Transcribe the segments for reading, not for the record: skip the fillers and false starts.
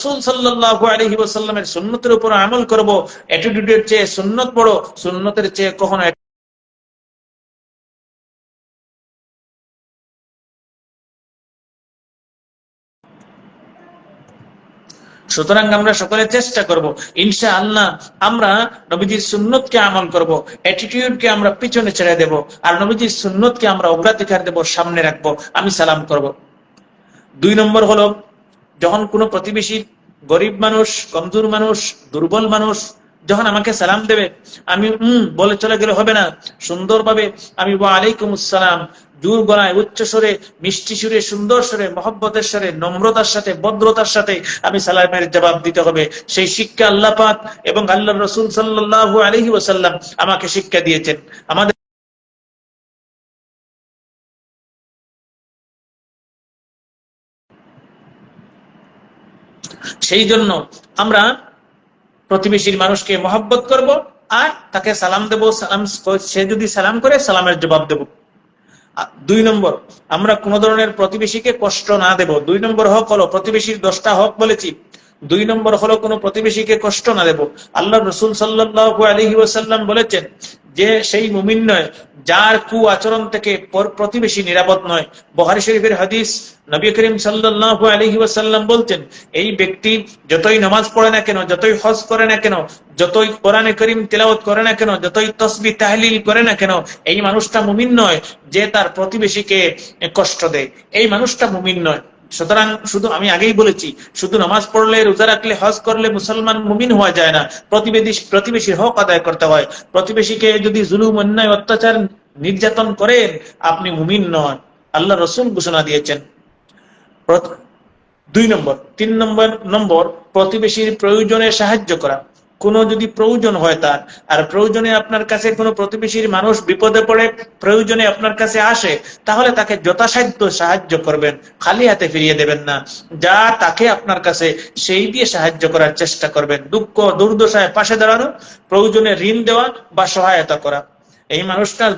রাসূল সাল্লাল্লাহু আলাইহি ওয়াসাল্লামের সুন্নতের উপর আমল করব। অ্যাটিটিউডের চেয়ে সুন্নত বড়, সুন্নতের চেয়ে কখনো। সুতরাং আমরা সকলে চেষ্টা করব ইনশাআল্লাহ আমরা নবীজির সুন্নতকে আমল করব, অ্যাটিটিউডকে আমরা পিছনে ছেড়ে দেব, আর নবীজির সুন্নতকে আমরা অগ্রাধিকার দেব, সামনে রাখবো। আমি সালাম করব। 2 নম্বর হলো, যখন কোনো প্রতিবেশী, গরিব মানুষ, কমজোর মানুষ, দুর্বল মানুষ যখন আমাকে সালাম দেবে, আমি বলে চলে গেলে হবে না। সুন্দরভাবে আমি ওয়া আলাইকুম আসসালাম, জোর গলায়, উচ্চ স্বরে, মিষ্টি সুরে, সুন্দর স্বরে, মহব্বতের স্বরে, নম্রতার সাথে, ভদ্রতার সাথে আমি সালামের জবাব দিতে হবে। সেই শিক্ষা আল্লাহ পাক এবং আল্লাহর রাসূল সাল্লাল্লাহু আলাইহি ওয়াসাল্লাম আমাকে শিক্ষা দিয়েছেন। আমাদের সেই জন্য আমরা প্রতিবেশীর মানুষকে মহব্বত করব, আর তাকে সালাম দেব। সালাম, সে যদি সালাম করে সালামের জবাব দেব। 2 নম্বর, আমরা কোন ধরনের প্রতিবেশীকে কষ্ট না দেব। 2 নম্বর হক হলো, প্রতিবেশীর 10টা হক বলেছি, 2 নম্বর হলো কোনো প্রতিবেশীকে কষ্ট না দেব। আল্লাহ রাসূল সাল্লাল্লাহু আলাইহি ওয়াসাল্লাম বলেছেন যে সেই মুমিন নয় যার কু আচরণ থেকে প্রতিবেশী নিরাপদ নয়। বুখারী শরীফের হাদিস, নবী করিম সাল্লাল্লাহু আলাইহি ওয়াসাল্লাম বলছেন, এই ব্যক্তি যতই নামাজ পড়ে না কেন, যতই হজ করে না কেন, যতই কোরআনে কারীম তেলাওয়াত করে না কেন, যতই তাসবিহ তাহলিল করে না কেন, এই মানুষটা মুমিন নয় যে তার প্রতিবেশীকে কষ্ট দেয়। এই মানুষটা মুমিন নয়। সুতরাং শুধু, আমি আগেই বলেছি, শুধু নামাজ পড়লে, রোজা রাখলে, হজ করলে মুসলমান মুমিন হওয়া যায় না। প্রতিবেশীর হক আদায় করতে হয়। প্রতিবেশীকে যদি জুলুম, অন্যায়, অত্যাচার, নির্যাতন করেন, আপনি মুমিন নন। আল্লাহ রাসূল ঘোষণা দিয়েছেন। 2 নম্বর। 3 নম্বর, প্রতিবেশীর প্রয়োজনে সাহায্য করা। কোনো যদি প্রয়োজন হয় তার, আর প্রয়োজনে আপনার কাছে কোনো প্রতিবেশীর মানুষ বিপদে পড়ে, প্রয়োজনে আপনার কাছে আসে, তাহলে তাকে যথাসাধ্য সাহায্য করবেন, খালি হাতে ফিরিয়ে দেবেন না। যা তাকে আপনার কাছে, সেই দিয়ে সাহায্য করার চেষ্টা করবেন। দুঃখ দুর্দশায় পাশে দাঁড়ানো, প্রয়োজনে ঋণ দেওয়া বা সহায়তা করা। এই মানুষটার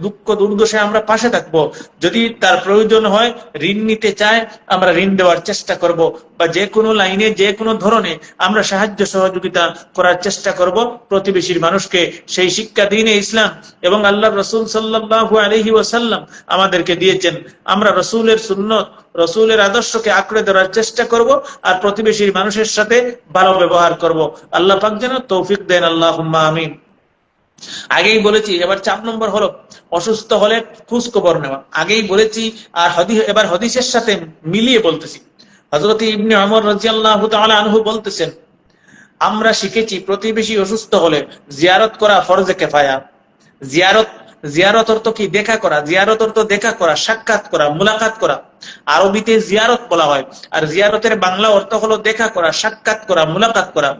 দুঃখ দুর্দশায় আমরা পাশে থাকবো। যদি তার প্রয়োজন হয়, ঋণ নিতে চায়, আমরা ঋণ দেওয়ার চেষ্টা করব, বা যে কোনো লাইনে, যে কোনো ধরনে আমরা সাহায্য সহযোগিতা করার চেষ্টা করব প্রতিবেশীর মানুষকে। সেই শিক্ষা দ্বীনে ইসলাম এবং আল্লাহর রাসূল সাল্লাল্লাহু আলাইহি ওয়াসাল্লাম আমাদেরকে দিয়েছেন। আমরা রাসূলের সুন্নত, রাসূলের আদর্শকে আঁকড়ে ধরার চেষ্টা করব, আর প্রতিবেশীর মানুষের সাথে ভালো ব্যবহার করব। আল্লাহ পাক যেন তৌফিক দেন। আল্লাহুম্মা আমিন। আগেই বলেছি, এবার 4 নম্বর হলো, অসুস্থ হলে খোঁজ খবর নেওয়া। আগেই বলেছি, আর এবার হাদিসের সাথে মিলিয়ে বলতেছি। হযরত ইবনে ওমর রাদিয়াল্লাহু তাআলা আনহু বলতেছেন, আমরা শিখেছি প্রতিবেশী অসুস্থ হলে জিয়ারত করা ফরজে কিফায়া। জিয়ারত অর্থ কি? দেখা করা। জিয়ারত অর্থ দেখা করা, সাক্ষাৎ করা, মুলাকাত করা। আরবিতে জিয়ারত বলা হয়, আর জিয়ারতের বাংলা অর্থ হলো দেখা করা, সাক্ষাৎ করা, মুলাকাত করা।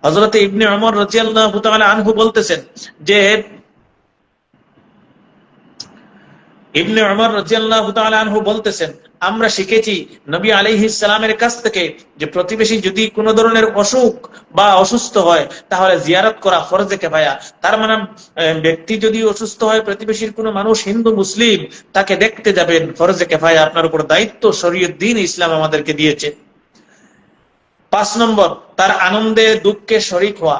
হযরত ইবনে ওমর রাদিয়াল্লাহু তাআলা আনহু বলতেছেন যে, ইবনে ওমর রাদিয়াল্লাহু তাআলা আনহু বলতেছেন, আমরা শিখেছি নবী আলাইহিস সালামের কাছ থেকে যে প্রতিবেশী যদি কোনো ধরনের অসুখ বা অসুস্থ হয়, তাহলে জিয়ারত করা ফরজে কিফায়া। তার মানে ব্যক্তি যদি অসুস্থ হয়, প্রতিবেশীর কোনো মানুষ, হিন্দু মুসলিম, তাকে দেখতে যাবেন, ফরজে কিফায়া, আপনার উপর দায়িত্ব শরীয়ত দ্বীন ইসলাম আমাদেরকে দিয়েছে। 5 নম্বর, তার আনন্দে দুঃখে শরীক হওয়া।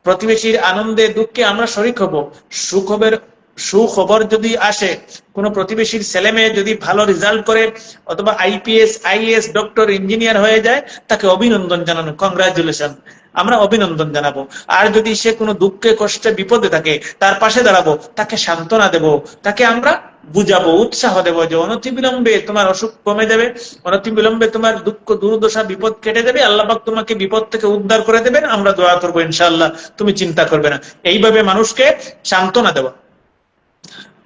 প্রতিবেশীর আনন্দে দুঃখে আমরা শরীক হব। সুখবর যদি আসে, কোন প্রতিবেশীর ছেলে মেয়ে যদি ভালো রেজাল্ট করে, অথবা আইপিএস, আইএএস, ডক্টর, ইঞ্জিনিয়ার হয়ে যায়, তাকে অভিনন্দন জানানো, কংগ্রাচুলেশন, আমরা অভিনন্দন জানাবো। আর যদি সে কোনো দুঃখে, কষ্টে, বিপদে থাকে, তার পাশে দাঁড়াবো, তাকে সান্ত্বনা দেব, তাকে আমরা বুঝাবো, উৎসাহ দেবো যে অনতিবিলম্বে তোমার অসুখ কমে যাবে, অনতিবিলম্বে তোমার দুঃখ দুর্দশা বিপদ কেটে যাবে, আল্লাহ পাক তোমাকে বিপদ থেকে উদ্ধার করে দেবেন, আমরা দোয়া করবো ইনশাআল্লাহ, তুমি চিন্তা করবে না। এইভাবে মানুষকে সান্ত্বনা দেওয়া।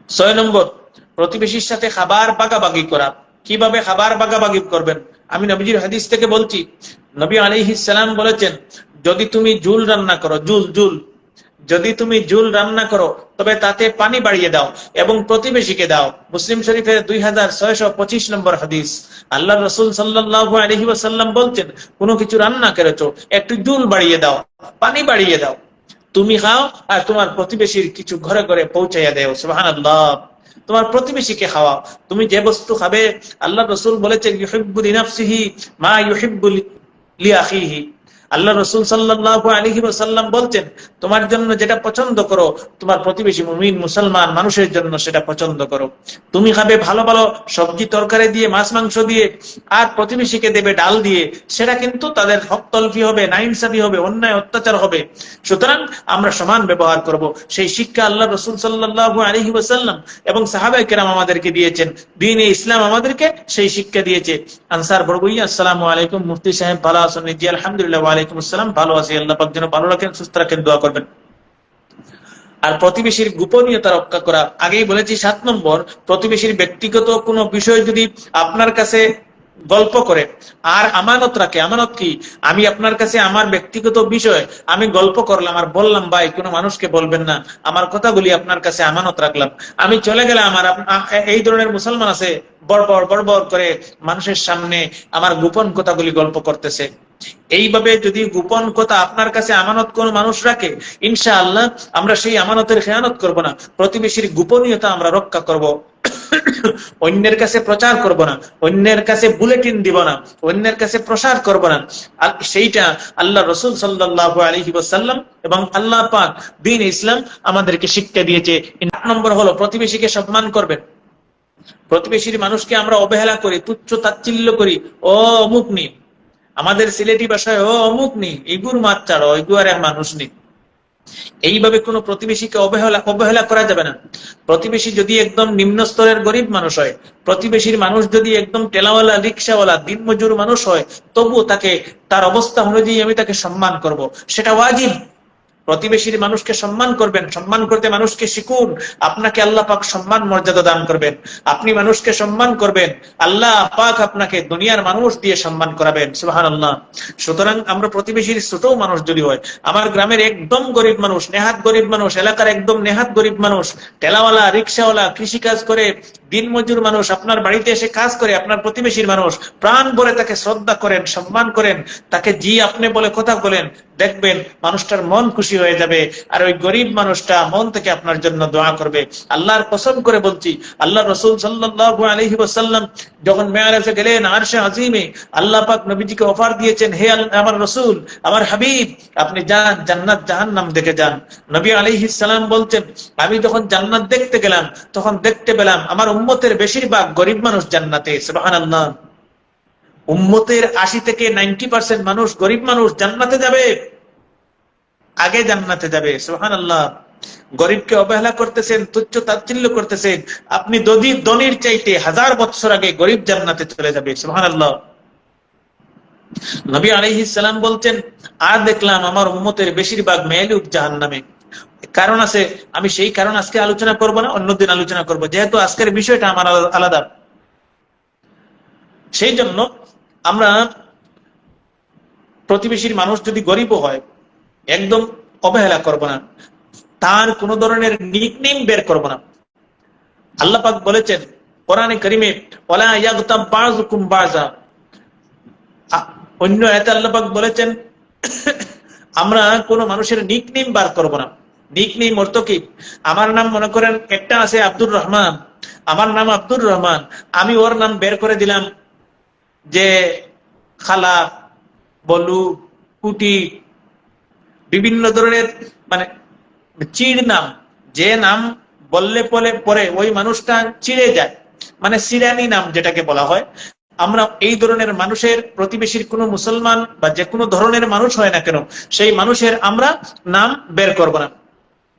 6 নম্বর, প্রতিবেশীর সাথে খাবার ভাগাভাগি করা। কিভাবে খাবার ভাগাভাগি করবেন? আমি নবীজির হাদিস থেকে বলছি, নবী আলাইহিস সালাম বলেছেন, যদি তুমি জুল রান্না করো, যদি তুমি জুল রান্না করো, তবে তাতে পানি বাড়িয়ে দাও এবং প্রতিবেশীকে দাও। মুসলিম শরীফের 2625 নম্বর হাদিস। আল্লাহর রাসূল সাল্লাল্লাহু আলাইহি ওয়াসাল্লাম বলছেন, কোনো কিছু রান্না করেছো, একটু জুল বাড়িয়ে দাও, পানি বাড়িয়ে দাও, তুমি খাও, আর তোমার প্রতিবেশীর কিছু ঘরে ঘরে পৌঁছাইয়া দেও। সুবহানাল্লাহ। তোমার প্রতিবেশীকে খাওয়াও। তুমি যে বস্তু খাবে, আল্লাহ রাসূল বলেছেন, ইউহিব্বু লিনাফসিহি মা ইউহিব্বু লিআখিহি। আল্লাহ রাসূল সাল্লাল্লাহু আলাইহি ওয়াসাল্লাম বলছেন, তোমার জন্য যেটা পছন্দ করো তোমার প্রতিবেশী মুমিন মুসলমান মানুষের জন্য সেটা পছন্দ করো। তুমি খাবে ভালো ভালো সবজি তরকারি দিয়ে, মাছ মাংস দিয়ে, আর প্রতিবেশীকে দেবে ডাল দিয়ে, সেটা কিন্তু তাদের হক তলফি হবে, নাইনসাফি হবে, অন্যায় অত্যাচার হবে। সুতরাং আমরা সমান ব্যবহার করব। সেই শিক্ষা আল্লাহ রাসূল সাল্লাল্লাহু আলাইহি ওয়াসাল্লাম এবং সাহাবায়ে কেরাম আমাদেরকে দিয়েছেন। দ্বীনে ইসলাম আমাদেরকে সেই শিক্ষা দিয়েছে। আনসার বড়বইয়া, আসসালামু আলাইকুম। মুফতি সাহেব ভালো আছেন? জি আলহামদুলিল্লাহ। ওয়ালাইকুম আসসালাম, ভালো আছি। আল্লাহ পাক যেন ভালো রাখেন, সুস্থ রাখেন, দোয়া করবেন। আর প্রতিবেশীর গোপনীয়তা রক্ষা করা, আগেই বলেছি 7 নম্বর, প্রতিবেশীর ব্যক্তিগত কোনো বিষয় যদি আপনার কাছে গল্প করে আর আমানত রাখে। আমানত কি? আমি আপনার কাছে আমার ব্যক্তিগত বিষয় আমি গল্প করলাম আর বললাম, ভাই কোনো মানুষকে বলবেন না, আমার কথাগুলি আপনার কাছে আমানত রাখলাম, আমি চলে গেলাম। আর এই ধরনের মুসলমান আছে বড়বড় বড়বড় করে মানুষের সামনে আমার গোপন কথাগুলি গল্প করতেছে। এইভাবে যদি গোপন কথা আপনার কাছে আমানত কোন মানুষ রাখে, ইনশাআল্লাহ আমরা সেই আমানতের খেয়ানত করব না, প্রতিবেশীর গোপনীয়তা আমরা রক্ষা করব। অন্যের কাছে প্রচার করব না, অন্যের কাছে বুলেটিন দিব না, অন্যের কাছে প্রসার করব না। আর সেইটা আল্লাহ রাসূল সাল্লাল্লাহু আলাইহি ওয়াসাল্লাম এবং আল্লাহ পাক দ্বীন ইসলাম আমাদেরকে শিক্ষা দিয়েছে। 8 নম্বর হলো প্রতিবেশীকে সম্মান করবেন। প্রতিবেশীর মানুষকে আমরা অবহেলা করি, তুচ্ছ তাচ্ছিল্য করি, ও অমুক নি, আমাদের সিলেটি ভাষায় ও অমুক নি, এগুর মাত্রার এগু আর মানুষ নেই। এইভাবে কোনো প্রতিবেশীকে অবহেলা করা যাবে না। প্রতিবেশী যদি একদম নিম্ন স্তরের গরিব মানুষ হয়, প্রতিবেশীর মানুষ যদি একদম টেলাওয়ালা রিক্সাওয়ালা দিনমজুর মানুষ হয়, তবুও তাকে তার অবস্থা অনুযায়ী আমি তাকে সম্মান করব, সেটা ওয়াজিব। প্রতিবেশীর মানুষকে সম্মান করবেন, সম্মান করতে মানুষকে শিখুন, আপনাকে আল্লাহ পাক সম্মান মর্যাদা দান করবেন। আপনি মানুষকে সম্মান করবেন, আল্লাহ পাক আপনাকে দুনিয়ার মানুষ দিয়ে সম্মান করাবেন, সুবহানাল্লাহ। সুতরাং আমরা প্রতিবেশীর ছোট মানুষ যদি হয়, আমার গ্রামের একদম গরিব মানুষ, নেহাত গরিব মানুষ, এলাকার একদম নেহাত গরিব মানুষ, টেলাওয়ালা রিক্সাওয়ালা, কৃষিকাজ করে দিনমজুর মানুষ আপনার বাড়িতে এসে কাজ করে, আপনার প্রতিবেশীর মানুষ, প্রাণ ভরে তাকে শ্রদ্ধা করেন, সম্মান করেন, তাকে জি আপনি বলে কথা বলেন, দেখবেন মানুষটার মন খুশি হয়ে যাবে। আর ওই গরিব মানুষটা মন থেকে আপনার জন্য দোয়া করবে। আল্লাহর কসম করে বলছি, আল্লাহ রাসূল সাল্লাল্লাহু আলাইহি ওয়াসাল্লাম যখন মেরাজে গেলেন, আরশে আজিমে আল্লাহ পাক নবীজিকে অফার দিয়েছেন, হে আমার রাসূল, আমার হাবিব, আপনি যান জান্নাত জাহান্নাম দেখে যান। নবী আলাইহিস সালাম বলছেন, আমি যখন জান্নাত দেখতে গেলাম তখন দেখতে পেলাম আমার উম্মতের বেশিরভাগ গরিব মানুষ জান্নাতে, সুবহানাল্লাহ। উম্মতের 80 থেকে 90% মানুষ গরিব মানুষ, জান্নাতে যাবে, আগে জান্নাতে যাবে, সুবহানাল্লাহ। গরিবকে অবহেলা করতেছেন, তুচ্ছ তাচ্ছিল্য করতেছেন, আপনি ধনীর চাইতে 1000 বছর আগে গরিব জান্নাতে চলে যাবে, সুবহানাল্লাহ। নবী আলাইহিস সালাম বলছেন, আর দেখলাম আমার উম্মতের বেশিরভাগ মেয়েলুক জাহান্নামে। কারণ আছে, আমি সেই কারণ আজকে আলোচনা করব না, অন্যদিন আলোচনা করব, যেহেতু আজকের বিষয়টা আমার আলাদা। সেই জন্য আমরা প্রতিবেশীর মানুষ যদি গরিব হয় একদম অবহেলা করব না, তার কোন ধরনের নিকনেম বের করব না। আল্লাহ পাক বলেছেন কোরআনে কারিমে, ওয়ালা ইয়াগতাব বাযুকুম বাযা। অন্য আয়াতে আল্লাহ পাক বলেছেন আমরা কোন মানুষের নিকনেম বার করব না। নিকনেম অর্থ কি? আমার নাম মনে করেন একটা আছে আব্দুর রহমান, আমার নাম আব্দুর রহমান, আমি ওর নাম বের করে দিলাম যে খালা, বলু, কুটি, বিভিন্ন ধরনের মানে চিড় নাম, যে নাম বললে পরে ওই মানুষটা চিড়ে যায়, মানে সিরানি নাম যেটাকে বলা হয়। আমরা এই ধরনের মানুষের, প্রতিবেশীর কোনো মুসলমান বা যে কোনো ধরনের মানুষ হয় না কেন, সেই মানুষের আমরা নাম বের করব না।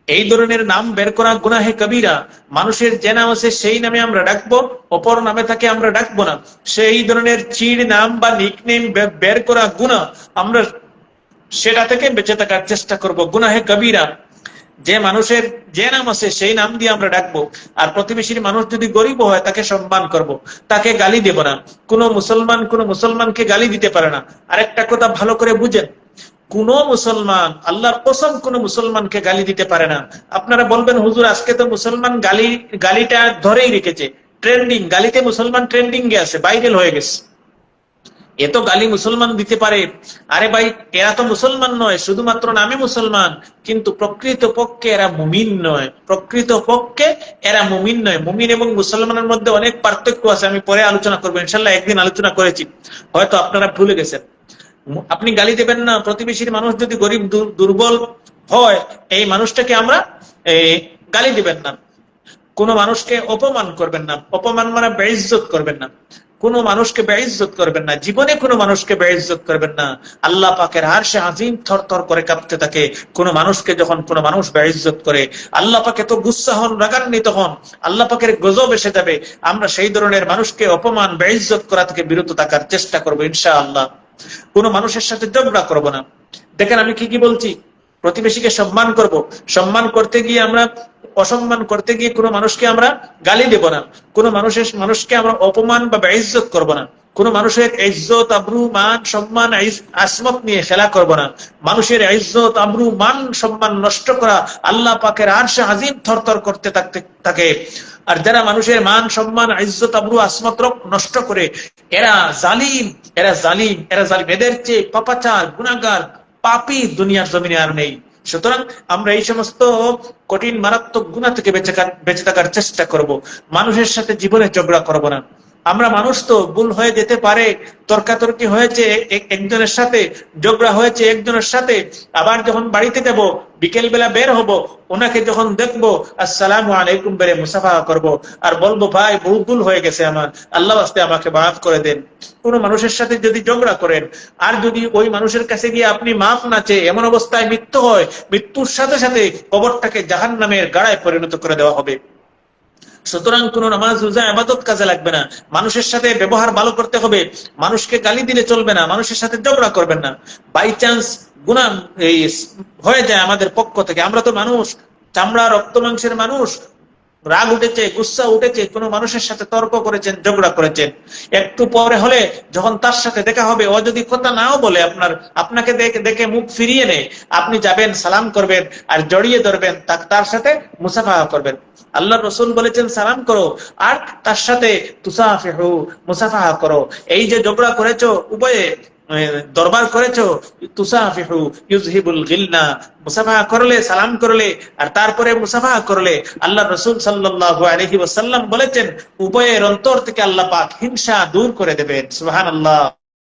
এই ধরনের নাম বের করা গুনাহে কবিরা। মানুষের যে নাম আছে সেই নামে আমরা ডাকবো, অপর নামে তাকে আমরা ডাকবো না। সেই ধরনের চিড় নাম বা নিকনেম বের করা গুনাহ, আমরা সেটা থেকে বেঁচে থাকার চেষ্টা করব, গুনাহে কবিরা। যে মানুষের যে নাম আছে সেই নাম দিয়ে আমরা ডাকবো। আর প্রতিবেশীর মানুষ যদি গরিব হয় তাকে সম্মান করব, তাকে গালি দেব না। কোন মুসলমানকে গালি দিতে পারে না। আরেকটা কথা ভালো করে বুঝেন, কোন মুসলমান, আল্লাহর কসম, কোন মুসলমানকে গালি দিতে পারে না। আপনারা বলবেন হুজুর আজকে তো মুসলমান গালিটা ধরেই রেখেছে, ট্রেন্ডিং, গালিতে মুসলমান ট্রেন্ডিং এ আছে, ভাইরাল হয়ে গেছে, এত গালি মুসলমান দিতে পারে। আরে ভাই, এরা তো মুসলমান নয়, শুধুমাত্র নামে মুসলমান, কিন্তু প্রকৃত পক্ষে এরা মুমিন নয়, প্রকৃত পক্ষে এরা মুমিন নয়। মুমিন এবং মুসলমানের মধ্যে অনেক পার্থক্য আছে, আমি পরে আলোচনা করবো ইনশাল্লাহ, একদিন আলোচনা করেছি, হয়তো আপনারা ভুলে গেছেন। আপনি গালি দেবেন না। প্রতিবেশীর মানুষ যদি গরিব দুর্বল হয়, এই মানুষটাকে আমরা গালি দিবেন না। কোন মানুষকে অপমান করবেন না। অপমান মানে বেইজ্জত করবেন না। কোন মানুষকে বেইজ্জত করবেন না। জীবনে কোনো মানুষকে বেইজ্জত করবেন না। আল্লাহ পাকের আরশে আজিম থরথর করে কাঁপতে থাকে কোন মানুষকে যখন কোন মানুষ বেইজ্জত করে। আল্লাহ পাকে তো গুসসা হন, রাগান্বিত হন, আল্লাহ পাকের গজব এসে যাবে। আমরা সেই ধরনের মানুষকে অপমান বেইজ্জত করা থেকে বিরত থাকার চেষ্টা করবো ইনশাআল্লাহ। কোন মানুষের সাথে ঝগড়া করব না। দেখেন আমি কি বলছি, প্রতিবেশীকে সম্মান করব। সম্মান করতে গিয়ে আমরা অসম্মান করতে গিয়ে কোনো মানুষকে আমরা গালি দেব না। কোন মানুষকে আমরা অপমান বা বেইজ্জত করব না। কোন মানুষের ইজ্জত আবরু মান সম্মান আসমত নিয়ে খেলা করব না। মানুষের ইজ্জত আবরু মান সম্মান নষ্ট করা আল্লাহ পাকের আরশে আজিম থরথর করতে থাকে। আর যারা মানুষের মান সম্মান ইজ্জত আবরু আসমত নষ্ট করে, এরা জালিম, এরা জালিম, এরা জালিম। এদের চেয়ে পাপাচার গুনাহগার পাপী দুনিয়ার জমিনে আর নেই। সুতরাং আমরা এই সমস্ত কঠিন মারাত্মক গুনাহ থেকে বেঁচে থাকার চেষ্টা করব। মানুষের সাথে জীবনে ঝগড়া করব না। আমরা মানুষ তো, ভুল হয়ে যেতে পারে। তর্কাতর্কি হয়েছে একজনের সাথে, ঝগড়া হয়েছে একজনের সাথে। আবার যখন বাড়িতে যাব, বিকেল বেলা বের হব, ওনাকে যখন দেখবো আসসালামু আলাইকুম বেরে মুসাফা করব, আর বলবো ভাই বহুত ভুল হয়ে গেছে আমার, আল্লাহ আস্তে আমাকে মাফ করে দেন। কোন মানুষের সাথে যদি ঝগড়া করেন, আর যদি ওই মানুষের কাছে গিয়ে আপনি মাফ না চেয়ে এমন অবস্থায় মৃত্যু হয়, মৃত্যুর সাথে সাথে কবরটাকে জাহান্নামের গাড়ায় পরিণত করে দেওয়া হবে। সুতরাং কোন নামাজ রোজা ইবাদত কাজে লাগবে না। মানুষের সাথে ব্যবহার ভালো করতে হবে। মানুষকে গালি দিলে চলবে না। মানুষের সাথে ঝগড়া করবেন না। বাই চান্স গুনাহ হয়ে যায় আমাদের পক্ষ থেকে, আমরা তো মানুষ, চামড়া রক্ত মাংসের মানুষ। রাগ উঠেছে, গুসা উঠেছে, কোন মানুষের সাথে তর্ক করেছেন, ঝগড়া করেছেন, একটু পরে হলে যখন তার সাথে দেখা হবে, ও যদি কথা নাও বলে, আপনাকে দেখে মুখ ফিরিয়ে নেয়, আপনি যাবেন, সালাম করবেন, আর জড়িয়ে ধরবেন, তার সাথে মুসাফাহা করবেন। আল্লাহ রসুল বলেছেন সালাম করো, আর তার সাথে তুসাফিহু, মুসাফাহা করো। এই যে ঝগড়া করেছো, উভয়ে দরবার করেছো, তুসাফিহু ইউযহিবুল গিলনা, মুসাফাহা করলে, সালাম করলে, আর তারপরে মুসাফাহা করলে, আল্লাহ রাসূল সাল্লাল্লাহু আলাইহি ওয়াসাল্লাম বলেছেন উভয়ের অন্তর থেকে আল্লাহ পাক হিংসা দূর করে দেবেন। সুবহানাল্লাহ।